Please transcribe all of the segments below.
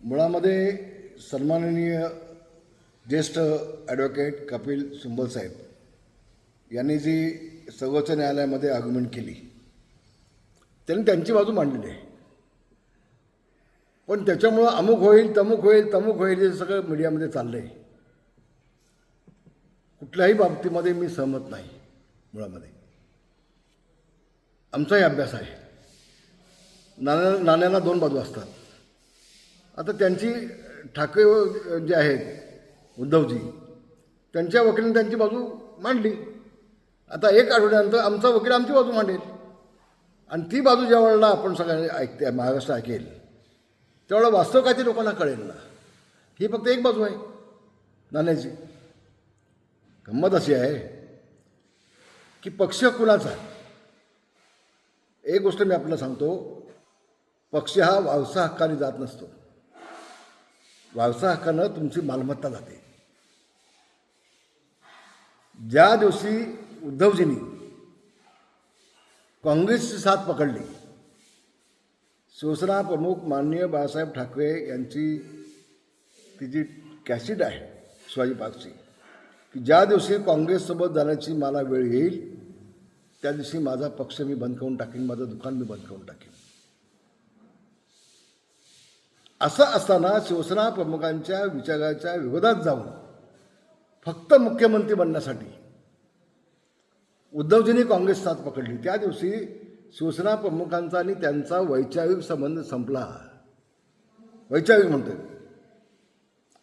मुळामध्ये सन्माननीय ज्येष्ठ ॲडव्होकेट कपिल सिब्बल साहेब यांनी जी सर्वोच्च न्यायालयामध्ये आर्ग्युमेंट केली त्यांनी त्यांची बाजू मांडलेली आहे. पण त्याच्यामुळं अमुक होईल तमुक होईल तमुक होईल हे सगळं मीडियामध्ये चाललं आहे. कुठल्याही बाबतीमध्ये मी सहमत नाही. मुळामध्ये आमचाही अभ्यास आहे. नाण्याला दोन बाजू असतात. आता त्यांची ठाकरे जे आहेत उद्धवजी त्यांच्या वकिलांनी त्यांची बाजू मांडली. आता एक आठवड्यानंतर आमचा वकील आमची बाजू मांडेल आणि ती बाजू ज्या वेळेला आपण सगळ्यांनी ऐकते महाराष्ट्र ऐकेल त्यावेळेला वास्तव काय ते लोकांना कळेल ना. ही फक्त एक बाजू आहे नाण्याची. गंमत अशी आहे की पक्ष कुणाचा. एक गोष्ट मी आपल्याला सांगतो, पक्ष हा वारसा हक्काने जात नसतो. वारसा हक्कानं तुमची मालमत्ता जाते. ज्या दिवशी उद्धवजींनी काँग्रेसची साथ पकडली, शिवसेना प्रमुख माननीय बाळासाहेब ठाकरे यांची ती जी कॅसेट आहे शिवाजी पार्कची, की ज्या दिवशी काँग्रेससोबत जाण्याची मला वेळ येईल त्या दिवशी माझा पक्ष मी बंद करून टाकेन, माझं दुकान मी बंद करून टाकेन. असं असताना शिवसेना प्रमुखांच्या विचाराच्या विरोधात जाऊन फक्त मुख्यमंत्री बनण्यासाठी उद्धवजींनी काँग्रेस साथ पकडली. त्या दिवशी शिवसेना प्रमुखांचा आणि त्यांचा वैचारिक संबंध संपला. वैचारिक म्हणतो,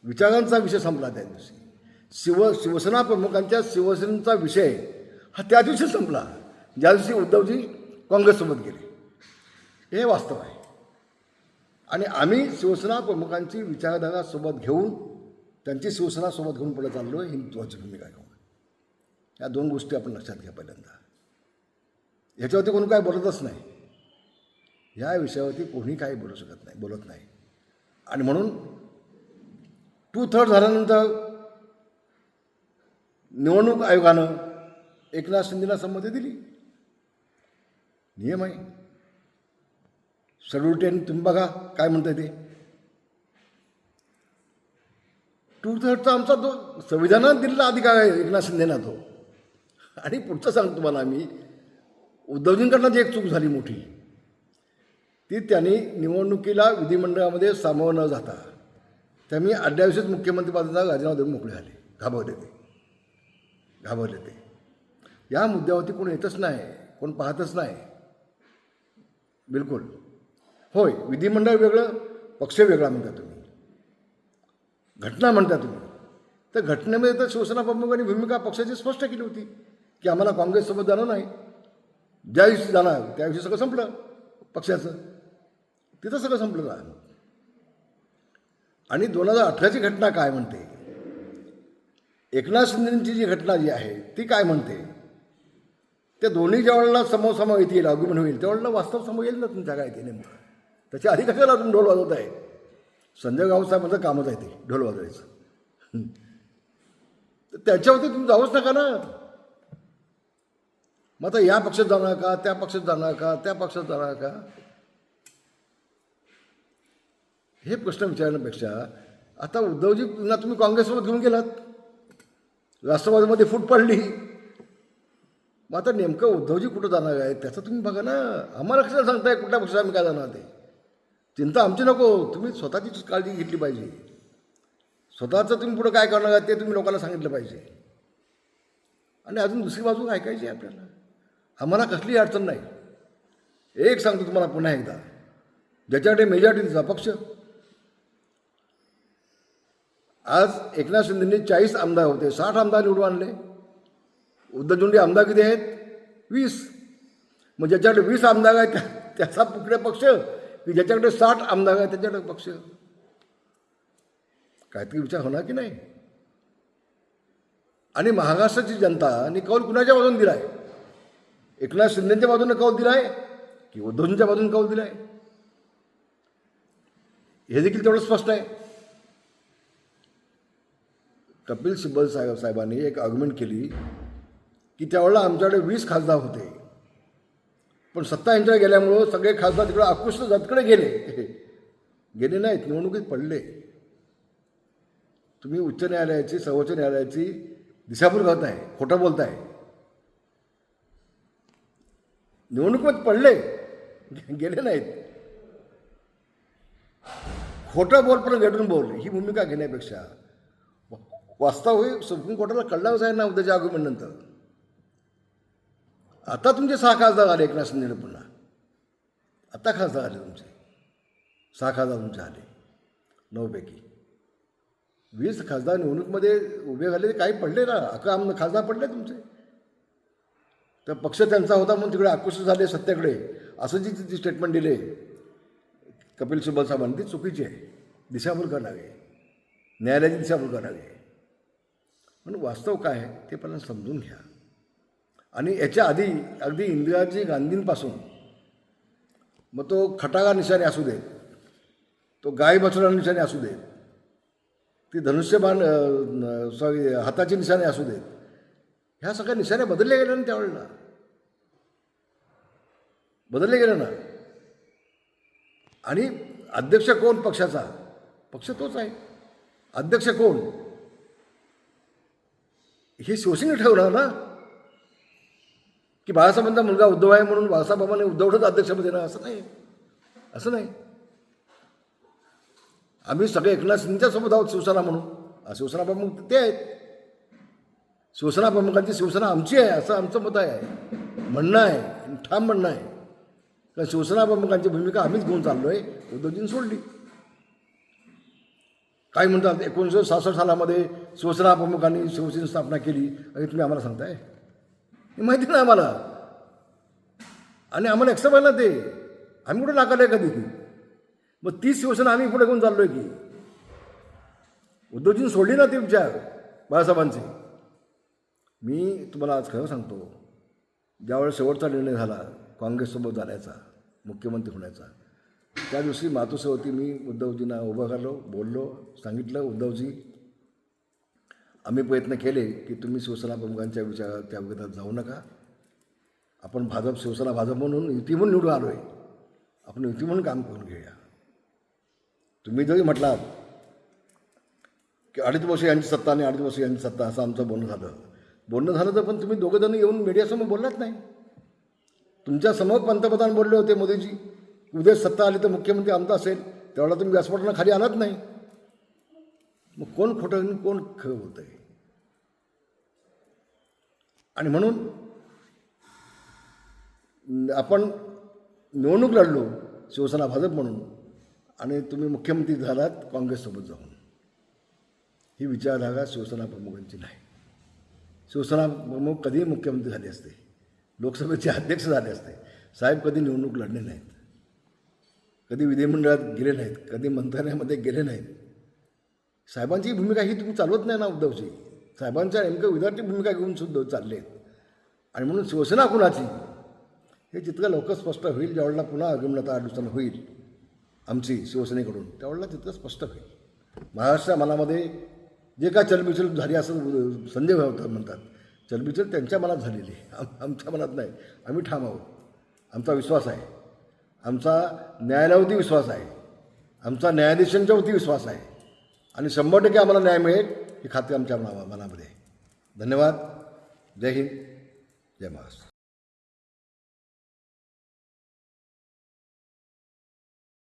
विचारांचा विषय संपला त्या दिवशी. शिवसेना प्रमुखांच्या शिवसेनेचा विषय हा त्या दिवशी संपला ज्या दिवशी उद्धवजी काँग्रेससोबत गेले. हे वास्तव आहे. आणि आम्ही शिवसेना प्रमुखांची विचारधारा सोबत घेऊन त्यांची शिवसेना सोबत घेऊन पुढे चाललो आहे. ही महत्त्वाची भूमिका घेऊन या दोन गोष्टी आपण लक्षात घ्या. पहिल्यांदा ह्याच्यावरती कोणी काय बोलतच नाही. ह्या विषयावरती कोणी काही बोलू शकत नाही, बोलत नाही. आणि म्हणून 2/3 झाल्यानंतर निवडणूक आयोगानं एकनाथ शिंदेला संमती दिली. नियम आहे. शेड्यूल 10 तुम्ही बघा काय म्हणताय ते. 2/3 आमचा तो संविधानात दिलेला अधिकार आहे एकनाथ शिंदेना तो. आणि पुढचं सांगतो तुम्हाला आम्ही, उद्धवजींकडनं जी एक चूक झाली मोठी, ती त्यांनी निवडणुकीला विधिमंडळामध्ये सामोरं न जाता त्यांनी अड्ड्याविषयीच मुख्यमंत्रीपदाचा राजीनामा देऊन मोकळे झाले. घाबरले ते. या मुद्द्यावरती कोण येतच नाही, कोण पाहतच नाही. बिलकुल होय, विधिमंडळ वेगळं, पक्ष वेगळा म्हणता तुम्ही, घटना म्हणता तुम्ही. तर घटनेमध्ये तर शिवसेना प्रमुखांनी भूमिका पक्षाची स्पष्ट केली होती की आम्हाला काँग्रेससोबत जाणं नाही. ज्या दिवशी जाणार त्या दिवशी सगळं संपलं पक्षाचं. तिथं सगळं संपलं जा. आणि 2018ची घटना काय म्हणते, एकनाथ शिंदेची जी घटना जी आहे ती काय म्हणते, त्या दोन्ही ज्या वेळेला समोर येतील, आर्ग्युमेंट होईल त्यावेळेला वास्तव समोर येईल ना तुमच्या काय ते नेमकं. त्याच्या आधी कशाला तुम्ही ढोल वाजवत आहे. संजय गावसाहेबांचं कामच आहे ते ढोल वाजवायचं. तर त्याच्यावरती तुम्ही जाऊच नका ना. मग आता या पक्षात जाणार का, त्या पक्षात जाणार का, त्या पक्षात जाणार का, हे प्रश्न विचारण्यापेक्षा आता उद्धवजींना तुम्ही काँग्रेससोबत घेऊन गेलात, राष्ट्रवादीमध्ये फूट पडली. मग आता नेमकं उद्धवजी कुठं जाणार आहे त्याचं तुम्ही बघा ना. आम्हाला कशाला सांगताय कुठल्या पक्षात आम्ही काय जाणार ते. चिंता आमची नको. तुम्ही स्वतःचीच काळजी घेतली पाहिजे. स्वतःचं तुम्ही पुढं काय करणार आहे ते तुम्ही लोकांना सांगितलं पाहिजे. आणि अजून दुसरी बाजू ऐकायची आहे आपल्याला. आम्हाला कसलीही अडचण नाही. एक सांगतो तुम्हाला पुन्हा एकदा, ज्याच्याकडे मेजॉरिटीचा पक्ष. आज एकनाथ शिंदेंनी 40 आमदार होते, 60 आमदार निवडून आणले. उद्धवजींचे आमदार किती आहेत? 20. मग ज्याच्याकडे 20 आमदार आहेत त्याचा पुढे पक्ष, की ज्याच्याकडे 60 आमदार आहेत त्याच्याकडे पक्ष. काहीतरी विचार होणार की नाही. आणि महाराष्ट्राची जनताने कौल कुणाच्या बाजूने दिला आहे? एकनाथ शिंदेच्या बाजूने कौल दिला आहे की उद्धवजींच्या बाजूने कौल दिला आहे? हे देखील तेवढं स्पष्ट आहे. कपिल सिब्बल साहेबांनी एक आर्ग्युमेंट केली की त्यावेळेला आमच्याकडे 20 खासदार होते, पण सत्ता यांच्याकडे गेल्यामुळं सगळे खासदार तिकडे आकृष्ट जातकडे गेले. गेले नाहीत, निवडणुकीत पडले. तुम्ही उच्च न्यायालयाची, सर्वोच्च न्यायालयाची दिशाभूल करताय, खोटं बोलताय. निवडणुकीत पडले, गेले नाहीत. खोटं बोल पण गेटून बोल ही भूमिका घेण्यापेक्षा वास्तविक सुप्रीम कोर्टाला कळलाच आहे ना उद्याच्या आर्ग्युमेंटनंतर. आता तुमचे 6 खासदार आले एकनाथ शिंदे पुन्हा. आता खासदार आले तुमचे 6 खासदार तुमचे आले 9 पैकी. 20 खासदार निवडणुकीमध्ये उभे झाले, काही पडले ना, 11 खासदार पडले तुमचे. तर पक्ष त्यांचा होता म्हणून तिकडे आकृष्ट झाले सत्तेकडे, असं जी स्टेटमेंट दिले कपिल सिब्बल साहेबांनी ती चुकीची आहे. दिशाभूल करावी, न्यायालयाची दिशाभूल करावी. पण वास्तव काय आहे ते पण समजून घ्या. आणि याच्या आधी अगदी इंदिराजी गांधींपासून मग तो खटागा निशाणे असू देत, तो गाय बछडा निशाणे असू देत, ती धनुष्यबाण हाताची निशाणे असू देत, ह्या सगळ्या निशाणे बदलले गेले ना त्यावेळेला. बदलले गेले ना. आणि अध्यक्ष कोण पक्षाचा? पक्ष तोच आहे. अध्यक्ष कोण हे शिवसेने ठरवणार ना, की बाळासाहेबांचा मुलगा उद्धव आहे म्हणून बाळासाहेबांनी उद्धवच अध्यक्षपद देणार असं नाही. असं नाही. आम्ही सगळे एकनाथ शिंदेच्या सोबत आहोत शिवसेना म्हणून. शिवसेना प्रमुख ते आहेत. शिवसेना प्रमुखांची शिवसेना आमची आहे असं आमचं मत आहे, म्हणणं आहे, ठाम म्हणणं आहे. कारण शिवसेना प्रमुखांची भूमिका आम्हीच घेऊन चाललो आहे, उद्धवजींनी सोडली. काय म्हणतात 1966 सालामध्ये शिवसेना प्रमुखांनी शिवसेनेची स्थापना केली आणि तुम्ही आम्हाला सांगताय? हे माहिती नाही आम्हाला. आणि आम्हाला एक्सेप्ट आहे ना ते. आम्ही कुठे नाकारलं आहे कधी ती? मग तीच शिवसेना आम्ही पुढे घेऊन चाललो आहे की? उद्धवजींनी सोडली ना ती विचार बाळासाहेबांची. मी तुम्हाला आज खरं सांगतो, ज्यावेळेस शेवटचा निर्णय झाला काँग्रेससोबत जाण्याचा, मुख्यमंत्री होण्याचा, त्या दिवशी मातोश्रीवरती मी उद्धवजींना उभं करलो, बोललो, सांगितलं उद्धवजी आम्ही प्रयत्न केले की तुम्ही शिवसेना प्रमुखांच्या विचारात त्या विरोधात जाऊ नका. आपण शिवसेना भाजप म्हणून युती म्हणून निवडून आलो आहे, आपण युती म्हणून काम करून घेऊया. तुम्ही जरी म्हटलात की 2.5 वर्ष यांची सत्ता आणि 2.5 वर्ष यांची सत्ता असं आमचं बोलणं झालं तर पण तुम्ही दोघंजण येऊन मीडियासमोर बोललाच नाही. तुमच्या समोर पंतप्रधान बोलले होते मोदीजी, उद्या सत्ता आली तर मुख्यमंत्री आमचा असेल, त्यावेळेला तुम्ही व्यासपीठाला खाली आलात नाही. मग कोण खोटं आणि कोण खरं होत आहे? आणि म्हणून आपण निवडणूक लढलो शिवसेना भाजप म्हणून आणि तुम्ही मुख्यमंत्री झालात काँग्रेससोबत जाऊन. ही विचारधारा शिवसेना प्रमुखांची नाही. शिवसेना प्रमुख कधीही मुख्यमंत्री झाले असते, लोकसभेचे अध्यक्ष झाले असते. साहेब कधी निवडणूक लढले नाहीत, कधी विधिमंडळात गेले नाहीत, कधी मंत्रालयामध्ये गेले नाहीत. साहेबांची भूमिका ही तुम्ही चालवत नाही ना उद्धवजी. साहेबांच्या नेमकं विद्यार्थी भूमिका घेऊन सुद्धा चालले आहेत. आणि म्हणून शिवसेना कुणाची हे जितकं लवकर स्पष्ट होईल, ज्यावेळेला पुन्हा आगमनात 8 दिवसांनी होईल आमची शिवसेनेकडून, त्यावेळेला तितकं स्पष्ट होईल. महाराष्ट्र मनामध्ये जे काय चलबिचल झाली असं संजय भाऊ म्हणतात, चलबिचल त्यांच्या मनात झालेली आहे, आमच्या मनात नाही. आम्ही ठाम आहोत. आमचा विश्वास आहे, आमचा न्यायालयावरती विश्वास आहे, आमचा न्यायाधीशांच्यावरती विश्वास आहे आणि 100% आम्हाला न्याय मिळेल ही खात्री आमच्या मनामध्ये आहे. धन्यवाद. जय हिंद, जय महाराष्ट्र.